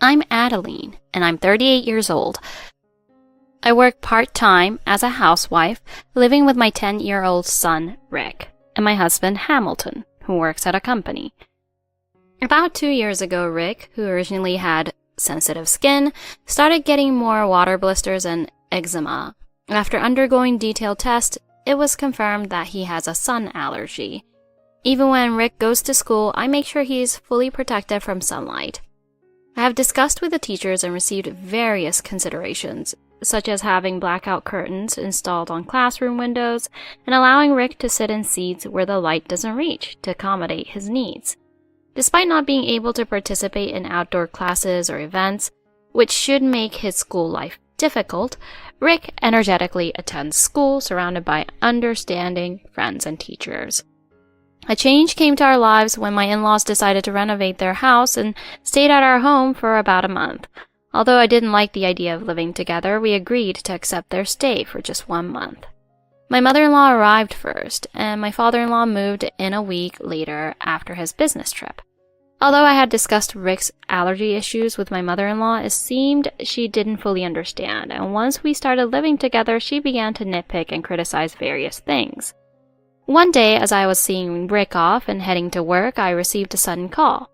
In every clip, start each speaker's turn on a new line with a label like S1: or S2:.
S1: I'm Adeline, and I'm 38 years old. I work part-time as a housewife, living with my 10-year-old son, Rick, and my husband, Hamilton, who works at a company. About 2 years ago, Rick, who originally had sensitive skin, started getting more water blisters and eczema. After undergoing detailed tests, it was confirmed that he has a sun allergy. Even when Rick goes to school, I make sure he's fully protected from sunlight. I have discussed with the teachers and received various considerations, such as having blackout curtains installed on classroom windows and allowing Rick to sit in seats where the light doesn't reach to accommodate his needs. Despite not being able to participate in outdoor classes or events, which should make his school life difficult, Rick energetically attends school surrounded by understanding friends and teachers. A change came to our lives when my in-laws decided to renovate their house and stayed at our home for about a month. Although I didn't like the idea of living together, we agreed to accept their stay for just 1 month. My mother-in-law arrived first, and my father-in-law moved in a week later after his business trip. Although I had discussed Rick's allergy issues with my mother-in-law, it seemed she didn't fully understand, and once we started living together, she began to nitpick and criticize various things. One day, as I was seeing Rick off and heading to work, I received a sudden call.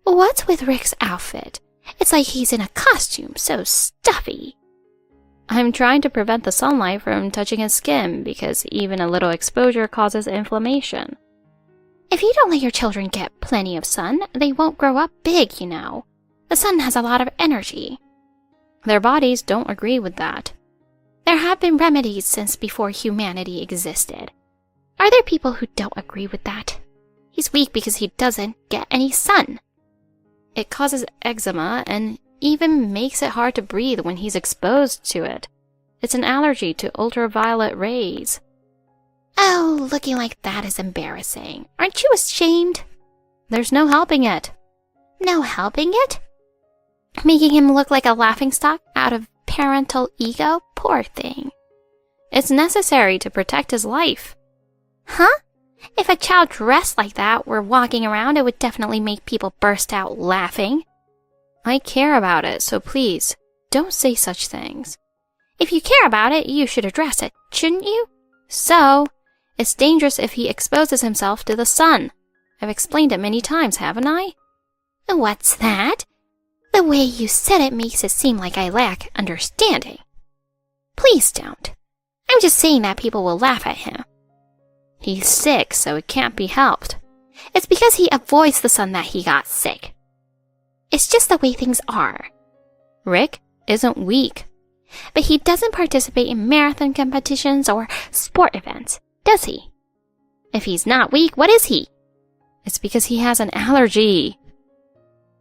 S1: "What's with Rick's outfit? It's like he's in a costume, so stuffy." I'm trying to prevent the sunlight from touching his skin because even a little exposure causes inflammation. "If you don't let your children get plenty of sun, they won't grow up big, you know. The sun has a lot of energy." Their bodies don't agree with that. "There have been remedies since before humanity existed. Are there people who don't agree with that? He's weak because he doesn't get any sun." It causes eczema and even makes it hard to breathe when he's exposed to it. It's an allergy to ultraviolet rays. "Oh, looking like that is embarrassing. Aren't you ashamed?" "There's no helping it." "No helping it? Making him look like a laughingstock out of parental ego? Poor thing." "It's necessary to protect his life." "Huh? If a child dressed like that were walking around, it would definitely make people burst out laughing." "I care about it, so please, don't say such things." "If you care about it, you should address it, shouldn't you?" "So, it's dangerous if he exposes himself to the sun. I've explained it many times, haven't I?" "What's that? The way you said it makes it seem like I lack understanding." "Please don't. I'm just saying that people will laugh at him." "He's sick, so it can't be helped." "It's because he avoids the sun that he got sick. It's just the way things are." "Rick isn't weak." "But he doesn't participate in marathon competitions or sport events, does he?" "If he's not weak, what is he?" "It's because he has an allergy."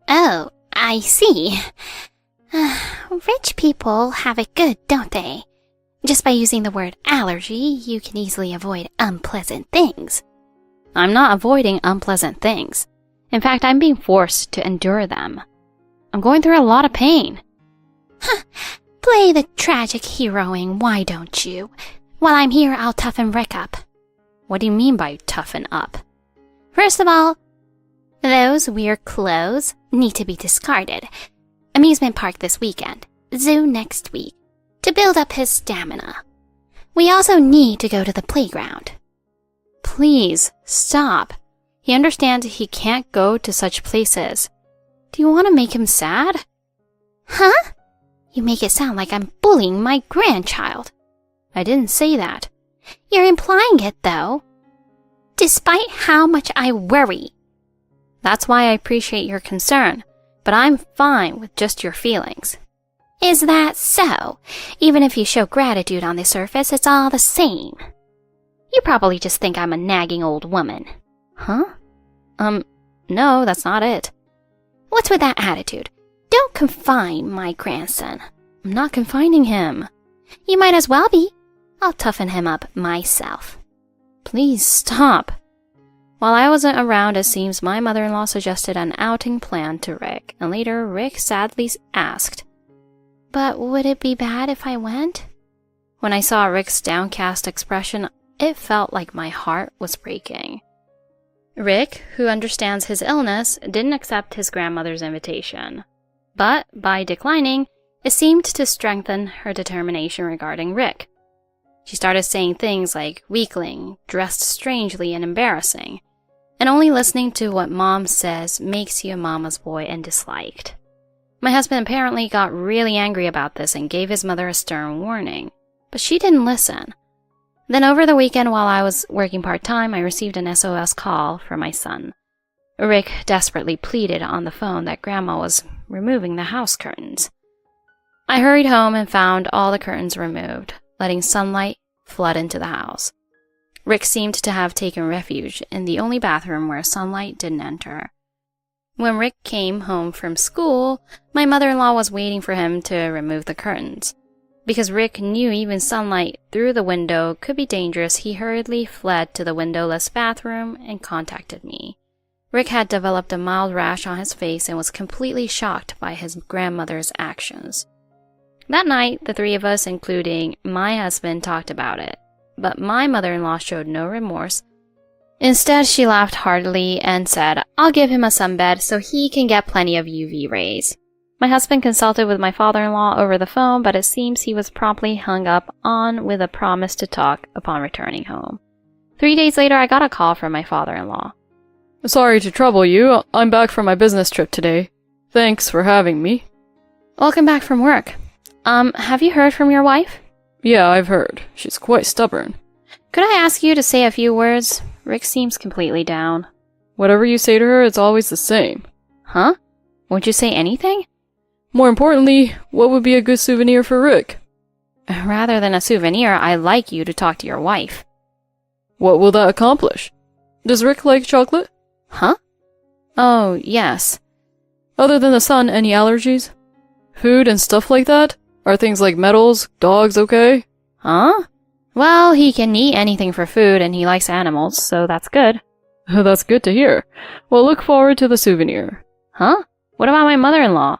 S1: "Oh, I see. Rich people have it good, don't they? Just by using the word allergy, you can easily avoid unpleasant things." "I'm not avoiding unpleasant things. In fact, I'm being forced to endure them. I'm going through a lot of pain." "Play the tragic heroing, why don't you? While I'm here, I'll toughen Rick up." "What do you mean by toughen up?" "First of all, those weird clothes need to be discarded. Amusement park this weekend, zoo next week, to build up his stamina. We also need to go to the playground." "Please, stop. He understands he can't go to such places. Do you want to make him sad?" "Huh? You make it sound like I'm bullying my grandchild." "I didn't say that." "You're implying it, though. Despite how much I worry." "That's why I appreciate your concern, but I'm fine with just your feelings." "Is that so? Even if you show gratitude on the surface, it's all the same. You probably just think I'm a nagging old woman." "Huh? No, that's not it." "What's with that attitude? Don't confine my grandson." "I'm not confining him." "You might as well be. I'll toughen him up myself." "Please stop." While I wasn't around, it seems my mother-in-law suggested an outing plan to Rick, and later Rick sadly asked, "But would it be bad if I went?" When I saw Rick's downcast expression, it felt like my heart was breaking. Rick, who understands his illness, didn't accept his grandmother's invitation. But by declining, it seemed to strengthen her determination regarding Rick. She started saying things like weakling, dressed strangely, and embarrassing. And only listening to what mom says makes you a mama's boy and disliked. My husband apparently got really angry about this and gave his mother a stern warning. But she didn't listen. Then over the weekend while I was working part-time, I received an SOS call from my son. Rick desperately pleaded on the phone that Grandma was removing the house curtains. I hurried home and found all the curtains removed, letting sunlight flood into the house. Rick seemed to have taken refuge in the only bathroom where sunlight didn't enter. When Rick came home from school, my mother-in-law was waiting for him to remove the curtains. Because Rick knew even sunlight through the window could be dangerous, he hurriedly fled to the windowless bathroom and contacted me. Rick had developed a mild rash on his face and was completely shocked by his grandmother's actions. That night, the three of us, including my husband, talked about it, but my mother-in-law showed no remorse. Instead, she laughed heartily and said, "I'll give him a sunbed so he can get plenty of UV rays." My husband consulted with my father-in-law over the phone, but it seems he was promptly hung up on with a promise to talk upon returning home. 3 days later, I got a call from my father-in-law.
S2: "Sorry to trouble you. I'm back from my business trip today. Thanks for having me."
S1: "Welcome back from work. Have you heard from your wife?"
S2: "Yeah, I've heard. She's quite stubborn."
S1: "Could I ask you to say a few words?" Rick seems completely down.
S2: "Whatever you say to her, it's always the same."
S1: "Huh? Won't you say anything?"
S2: "More importantly, what would be a good souvenir for Rick?"
S1: "Rather than a souvenir, I'd like you to talk to your wife."
S2: "What will that accomplish? Does Rick like chocolate?"
S1: "Huh? Oh, yes."
S2: "Other than the sun, any allergies? Food and stuff like that? Are things like metals, dogs okay?"
S1: "Huh? Well, he can eat anything for food and he likes animals, so that's good."
S2: "That's good to hear. Well, look forward to the souvenir."
S1: "Huh? What about my mother-in-law?"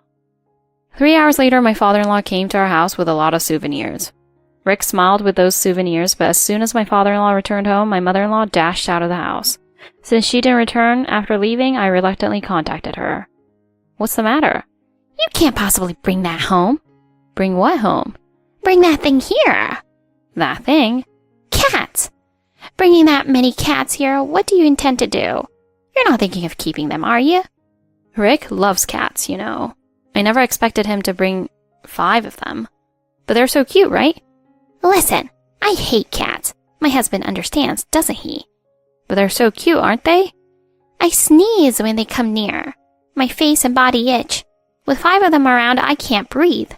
S1: 3 hours later, my father-in-law came to our house with a lot of souvenirs. Rick smiled with those souvenirs, but as soon as my father-in-law returned home, my mother-in-law dashed out of the house. Since she didn't return after leaving, I reluctantly contacted her. "What's the matter?" "You can't possibly bring that home." "Bring what home?" "Bring that thing here." "That thing?" "Cats. Bringing that many cats here, what do you intend to do? You're not thinking of keeping them, are you?" "Rick loves cats, you know. I never expected him to bring 5 of them. But they're so cute, right?" "Listen, I hate cats. My husband understands, doesn't he?" "But they're so cute, aren't they?" "I sneeze when they come near. My face and body itch. With 5 of them around, I can't breathe."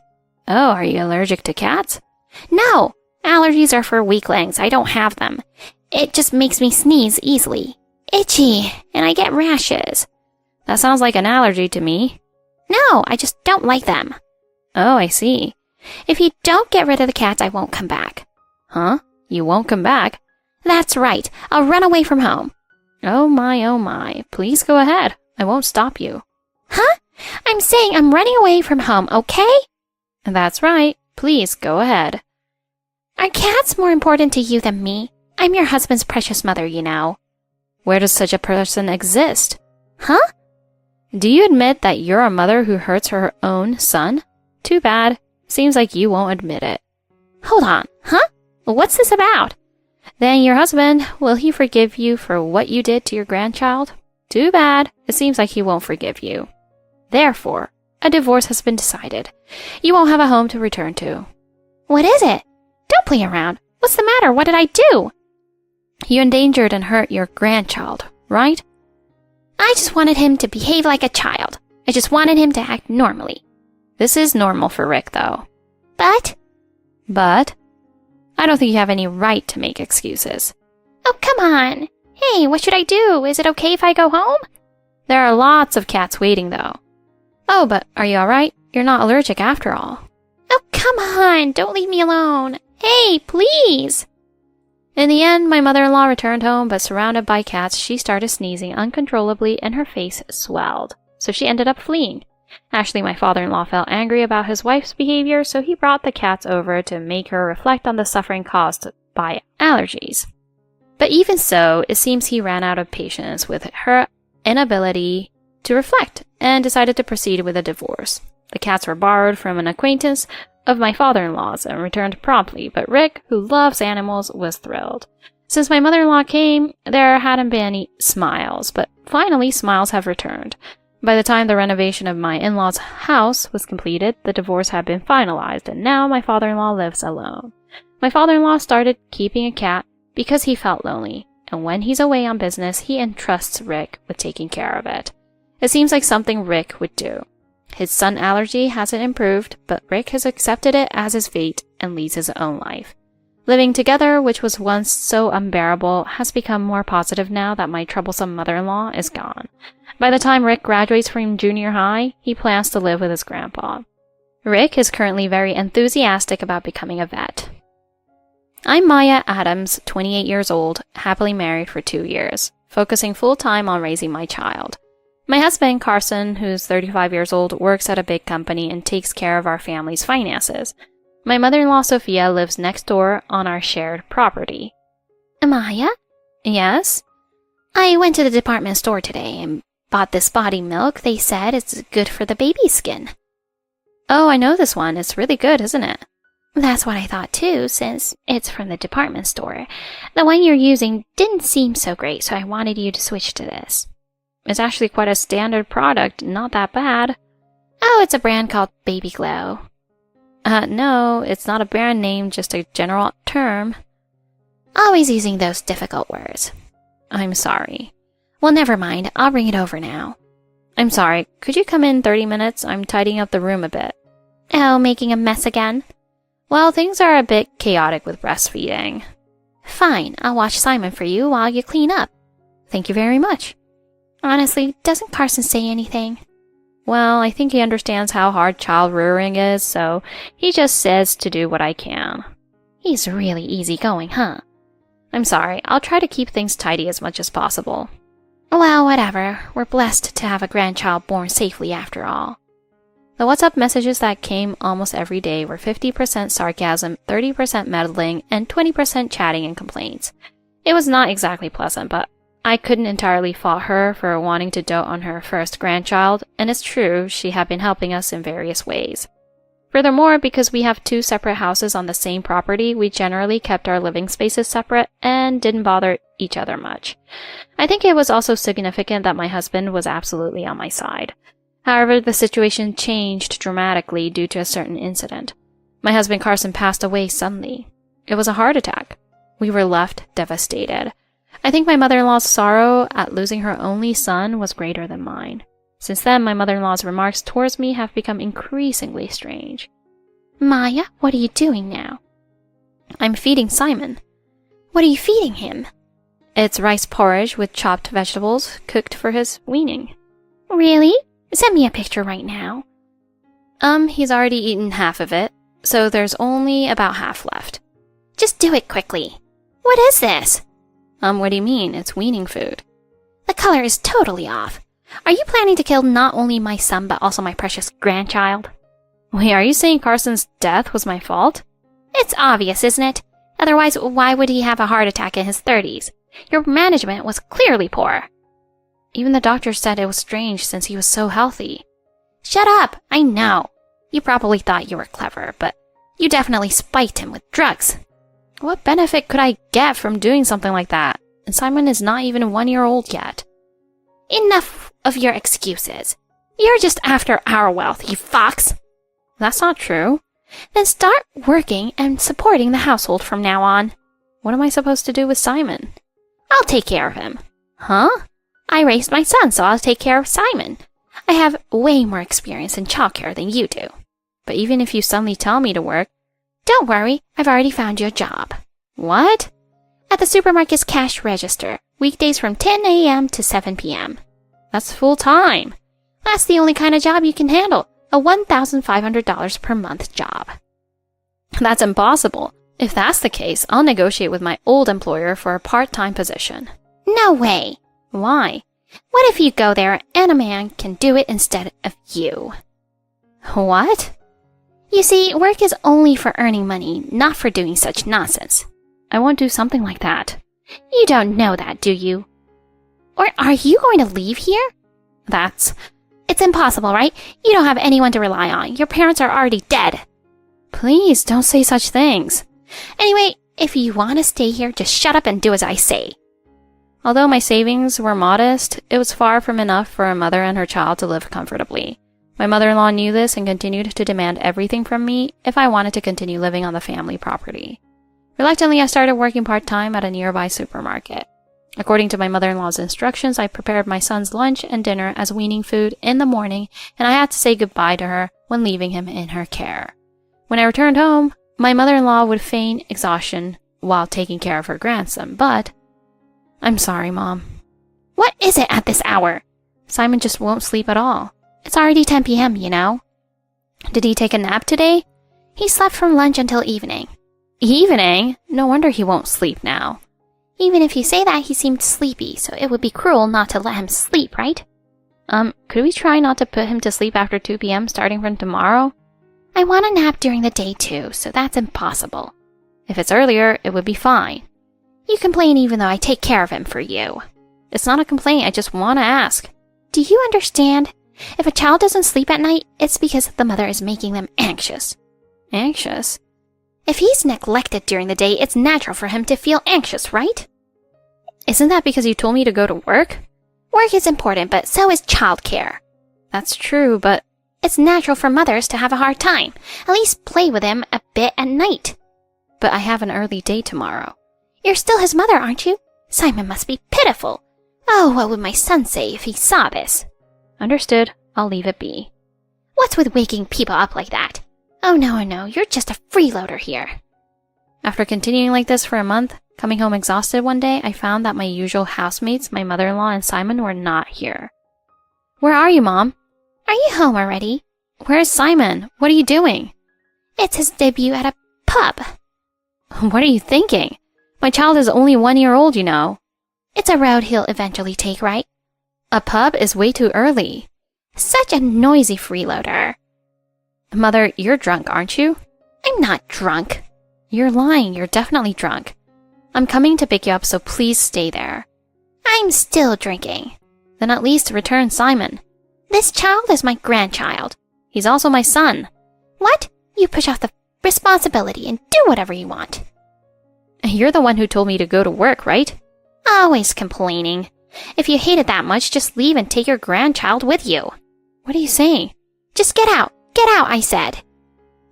S1: "Oh, are you allergic to cats?" "No, allergies are for weaklings. I don't have them. It just makes me sneeze easily. Itchy, and I get rashes." "That sounds like an allergy to me." "No, I just don't like them." "Oh, I see. If you don't get rid of the cats, I won't come back." "Huh? You won't come back?" "That's right. I'll run away from home." Oh my. Please go ahead. I won't stop you." "Huh? I'm saying I'm running away from home, okay?" "That's right. Please go ahead." "Are cats more important to you than me? I'm your husband's precious mother, you know." "Where does such a person exist?" "Huh? Do you admit that you're a mother who hurts her own son? Too bad. Seems like you won't admit it." "Hold on. Huh? What's this about?" "Then your husband, will he forgive you for what you did to your grandchild?" "Too bad. It seems like he won't forgive you. Therefore, a divorce has been decided. You won't have a home to return to." "What is it? Don't play around. What's the matter? What did I do?" "You endangered and hurt your grandchild, right?" "I just wanted him to behave like a child. I just wanted him to act normally." "This is normal for Rick, though." But? I don't think you have any right to make excuses." "Oh, come on. Hey, what should I do? Is it okay if I go home?" "There are lots of cats waiting, though." "Oh, but are you alright? You're not allergic after all." "Oh, come on. Don't leave me alone. Hey, please." In the end, my mother-in-law returned home, but surrounded by cats, she started sneezing uncontrollably and her face swelled. So she ended up fleeing. Actually, my father-in-law felt angry about his wife's behavior, so he brought the cats over to make her reflect on the suffering caused by allergies. But even so, it seems he ran out of patience with her inability to reflect and decided to proceed with a divorce. The cats were borrowed from an acquaintance of my father-in-law's and returned promptly, but Rick, who loves animals, was thrilled. Since my mother-in-law came, there hadn't been any smiles, but finally smiles have returned. By the time the renovation of my in-laws' house was completed, the divorce had been finalized, and now my father-in-law lives alone. My father-in-law started keeping a cat because he felt lonely, and when he's away on business, he entrusts Rick with taking care of it. It seems like something Rick would do. His sun allergy hasn't improved, but Rick has accepted it as his fate and leads his own life. Living together, which was once so unbearable, has become more positive now that my troublesome mother-in-law is gone. By the time Rick graduates from junior high, he plans to live with his grandpa. Rick is currently very enthusiastic about becoming a vet. I'm Maya Adams, 28 years old, happily married for 2 years, focusing full-time on raising my child. My husband, Carson, who's 35 years old, works at a big company and takes care of our family's finances. My mother-in-law, Sophia, lives next door on our shared property.
S3: Maya?
S1: Yes?
S3: I went to the department store today and bought this body milk. They said it's good for the baby skin.
S1: Oh, I know this one. It's really good, isn't it?
S3: That's what I thought too, since it's from the department store. The one you're using didn't seem so great, so I wanted you to switch to this.
S1: It's actually quite a standard product, not that bad.
S3: Oh, it's a brand called Baby Glow.
S1: No, it's not a brand name, just a general term.
S3: Always using those difficult words.
S1: I'm sorry.
S3: Well, never mind. I'll bring it over now.
S1: I'm sorry. Could you come in 30 minutes? I'm tidying up the room a bit.
S3: Oh, making a mess again?
S1: Well, things are a bit chaotic with breastfeeding.
S3: Fine. I'll watch Simon for you while you clean up.
S1: Thank you very much.
S3: Honestly, doesn't Carson say anything?
S1: Well, I think he understands how hard child rearing is, so he just says to do what I can.
S3: He's really easygoing, huh?
S1: I'm sorry. I'll try to keep things tidy as much as possible.
S3: Well, whatever. We're blessed to have a grandchild born safely after all.
S1: The WhatsApp messages that came almost every day were 50% sarcasm, 30% meddling, and 20% chatting and complaints. It was not exactly pleasant, but I couldn't entirely fault her for wanting to dote on her first grandchild, and it's true, she had been helping us in various ways. Furthermore, because we have 2 separate houses on the same property, we generally kept our living spaces separate and didn't bother each other much. I think it was also significant that my husband was absolutely on my side. However, the situation changed dramatically due to a certain incident. My husband Carson passed away suddenly. It was a heart attack. We were left devastated. I think my mother-in-law's sorrow at losing her only son was greater than mine. Since then, my mother-in-law's remarks towards me have become increasingly strange.
S3: Maya, what are you doing now?
S1: I'm feeding Simon.
S3: What are you feeding him?
S1: It's rice porridge with chopped vegetables cooked for his weaning.
S3: Really? Send me a picture right now.
S1: He's already eaten half of it, so there's only about half left.
S3: Just do it quickly. What is this?
S1: What do you mean? It's weaning food.
S3: The color is totally off. Are you planning to kill not only my son, but also my precious grandchild?
S1: Wait, are you saying Carson's death was my fault?
S3: It's obvious, isn't it? Otherwise, why would he have a heart attack in his 30s? Your management was clearly poor.
S1: Even the doctor said it was strange since he was so healthy.
S3: Shut up! I know. You probably thought you were clever, but you definitely spiked him with drugs.
S1: What benefit could I get from doing something like that? And Simon is not even 1 year old yet.
S3: Enough of your excuses. You're just after our wealth, you fox.
S1: That's not true.
S3: Then start working and supporting the household from now on.
S1: What am I supposed to do with Simon?
S3: I'll take care of him.
S1: Huh?
S3: I raised my son, so I'll take care of Simon. I have way more experience in childcare than you do.
S1: But even if you suddenly tell me to work...
S3: Don't worry, I've already found you a job.
S1: What?
S3: At the supermarket's cash register, weekdays from 10 a.m. to 7 p.m.
S1: That's full time.
S3: That's the only kind of job you can handle, a $1,500 per month job.
S1: That's impossible. If that's the case, I'll negotiate with my old employer for a part-time position.
S3: No way.
S1: Why?
S3: What if you go there and a man can do it instead of you?
S1: What?
S3: You see, work is only for earning money, not for doing such nonsense.
S1: I won't do something like that.
S3: You don't know that, do you? Or are you going to leave here?
S1: That's
S3: It's impossible, right? You don't have anyone to rely on. Your parents are already dead.
S1: Please don't say such things.
S3: Anyway, if you want to stay here, just shut up and do as I say.
S1: Although my savings were modest, it was far from enough for a mother and her child to live comfortably. My mother-in-law knew this and continued to demand everything from me if I wanted to continue living on the family property. Reluctantly, I started working part-time at a nearby supermarket. According to my mother-in-law's instructions, I prepared my son's lunch and dinner as weaning food in the morning, and I had to say goodbye to her when leaving him in her care. When I returned home, my mother-in-law would feign exhaustion while taking care of her grandson, but... I'm sorry, Mom.
S3: What is it at this hour?
S1: Simon just won't sleep at all.
S3: It's already 10 p.m., you know.
S1: Did he take a nap today?
S3: He slept from lunch until evening.
S1: Evening? No wonder he won't sleep now.
S3: Even if you say that, he seemed sleepy, so it would be cruel not to let him sleep, right?
S1: Could we try not to put him to sleep after 2 p.m. starting from tomorrow?
S3: I want a nap during the day too, so that's impossible.
S1: If it's earlier, it would be fine.
S3: You complain even though I take care of him for you.
S1: It's not a complaint, I just want to ask.
S3: Do you understand? If a child doesn't sleep at night, it's because the mother is making them anxious.
S1: Anxious?
S3: If he's neglected during the day, it's natural for him to feel anxious, right?
S1: Isn't that because you told me to go to work?
S3: Work is important, but so is childcare.
S1: That's true, but...
S3: It's natural for mothers to have a hard time. At least play with him a bit at night.
S1: But I have an early day tomorrow.
S3: You're still his mother, aren't you? Simon must be pitiful. Oh, what would my son say if he saw this?
S1: Understood. I'll leave it be.
S3: What's with waking people up like that? Oh, no, you're just a freeloader here.
S1: After continuing like this for a month, coming home exhausted one day, I found that my usual housemates, my mother-in-law and Simon, were not here. Where are you, Mom?
S3: Are you home already?
S1: Where's Simon? What are you doing?
S3: It's his debut at a pub.
S1: What are you thinking? My child is only 1 year old, you know.
S3: It's a road he'll eventually take, right?
S1: A pub is way too early.
S3: Such a noisy freeloader.
S1: Mother, you're drunk, aren't you?
S3: I'm not drunk.
S1: You're lying. You're definitely drunk. I'm coming to pick you up, so please stay there.
S3: I'm still drinking.
S1: Then at least return Simon.
S3: This child is my grandchild.
S1: He's also my son.
S3: What? You push off the responsibility and do whatever you want.
S1: You're the one who told me to go to work, right?
S3: Always complaining. If you hate it that much, just leave and take your grandchild with you.
S1: What are you saying?
S3: Just get out. Get out, I said.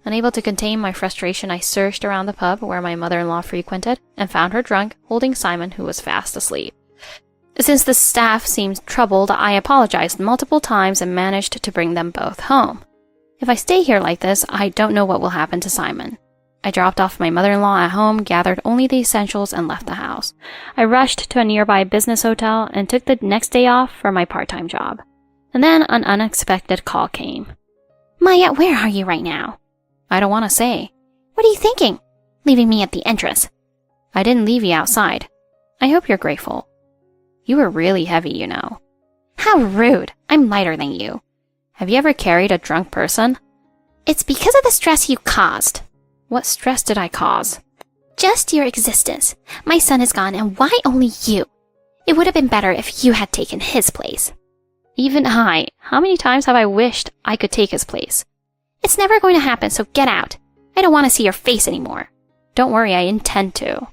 S1: Unable to contain my frustration, I searched around the pub where my mother-in-law frequented and found her drunk, holding Simon, who was fast asleep. Since the staff seemed troubled, I apologized multiple times and managed to bring them both home. If I stay here like this, I don't know what will happen to Simon. I dropped off my mother-in-law at home, gathered only the essentials, and left the house. I rushed to a nearby business hotel and took the next day off for my part-time job. And then an unexpected call came.
S3: Maya, where are you right now?
S1: I don't want to say.
S3: What are you thinking? Leaving me at the entrance.
S1: I didn't leave you outside. I hope you're grateful. You were really heavy, you know.
S3: How rude. I'm lighter than you.
S1: Have you ever carried a drunk person?
S3: It's because of the stress you caused.
S1: What stress did I cause?
S3: Just your existence. My son is gone, and why only you? It would have been better if you had taken his place.
S1: Even I. How many times have I wished I could take his place?
S3: It's never going to happen, so get out. I don't want to see your face anymore.
S1: Don't worry, I intend to.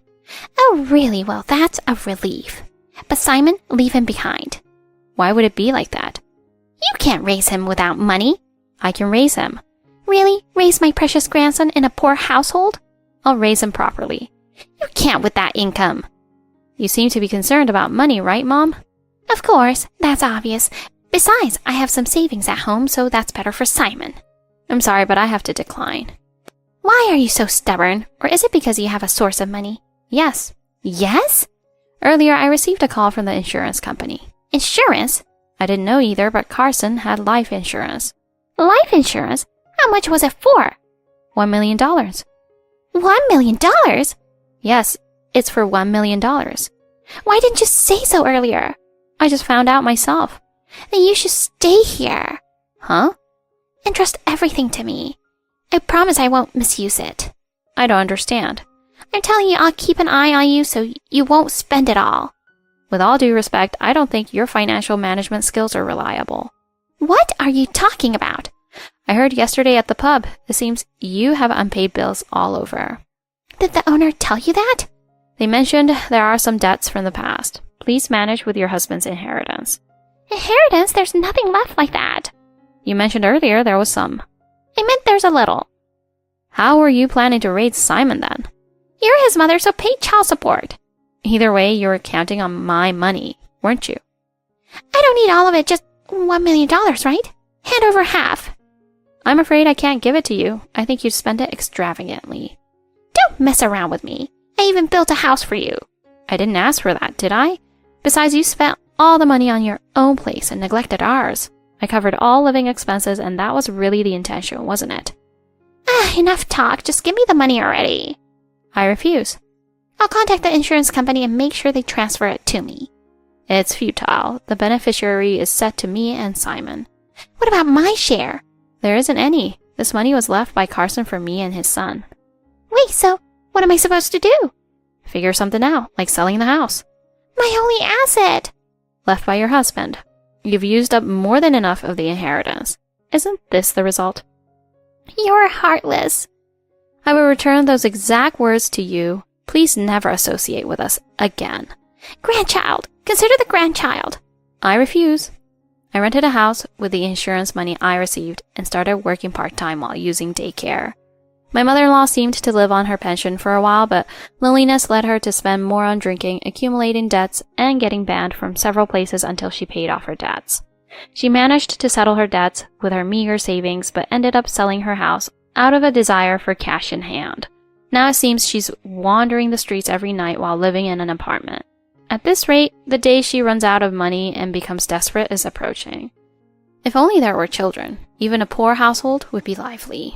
S3: Oh, really? Well, that's a relief. But Simon, leave him behind.
S1: Why would it be like that?
S3: You can't raise him without money.
S1: I can raise him.
S3: Really? Raise my precious grandson in a poor household?
S1: I'll raise him properly.
S3: You can't with that income.
S1: You seem to be concerned about money, right, Mom?
S3: Of course, that's obvious. Besides, I have some savings at home, so that's better for Simon.
S1: I'm sorry, but I have to decline.
S3: Why are you so stubborn? Or is it because you have a source of money?
S1: Yes.
S3: Yes?
S1: Earlier, I received a call from the insurance company.
S3: Insurance?
S1: I didn't know either, but Carson had life insurance.
S3: Life insurance? How much was it for?
S1: $1 million.
S3: $1 million?
S1: Yes, it's for $1 million.
S3: Why didn't you say so earlier?
S1: I just found out myself.
S3: Then you should stay here.
S1: Huh?
S3: Entrust everything to me. I promise I won't misuse it.
S1: I don't understand.
S3: I'm telling you, I'll keep an eye on you so you won't spend it all.
S1: With all due respect, I don't think your financial management skills are reliable.
S3: What are you talking about?
S1: I heard yesterday at the pub. It seems you have unpaid bills all over.
S3: Did the owner tell you that?
S1: They mentioned there are some debts from the past. Please manage with your husband's inheritance.
S3: Inheritance? There's nothing left like that.
S1: You mentioned earlier there was some.
S3: I meant there's a little.
S1: How were you planning to raise Simon then?
S3: You're his mother, so pay child support.
S1: Either way, you were counting on my money, weren't you?
S3: I don't need all of it, just $1 million, right? Hand over half.
S1: I'm afraid I can't give it to you. I think you'd spend it extravagantly.
S3: Don't mess around with me. I even built a house for you.
S1: I didn't ask for that, did I? Besides, you spent all the money on your own place and neglected ours. I covered all living expenses, and that was really the intention, wasn't it?
S3: Enough talk. Just give me the money already.
S1: I refuse.
S3: I'll contact the insurance company and make sure they transfer it to me.
S1: It's futile. The beneficiary is set to me and Simon.
S3: What about my share?
S1: There isn't any. This money was left by Carson for me and his son.
S3: Wait, so what am I supposed to do?
S1: Figure something out, like selling the house.
S3: My only asset.
S1: Left by your husband. You've used up more than enough of the inheritance. Isn't this the result?
S3: You're heartless.
S1: I will return those exact words to you. Please never associate with us again.
S3: Grandchild. Consider the grandchild.
S1: I refuse. I rented a house with the insurance money I received and started working part-time while using daycare. My mother-in-law seemed to live on her pension for a while, but loneliness led her to spend more on drinking, accumulating debts, and getting banned from several places until she paid off her debts. She managed to settle her debts with her meager savings, but ended up selling her house out of a desire for cash in hand. Now it seems she's wandering the streets every night while living in an apartment. At this rate, the day she runs out of money and becomes desperate is approaching. If only there were children, even a poor household would be lively.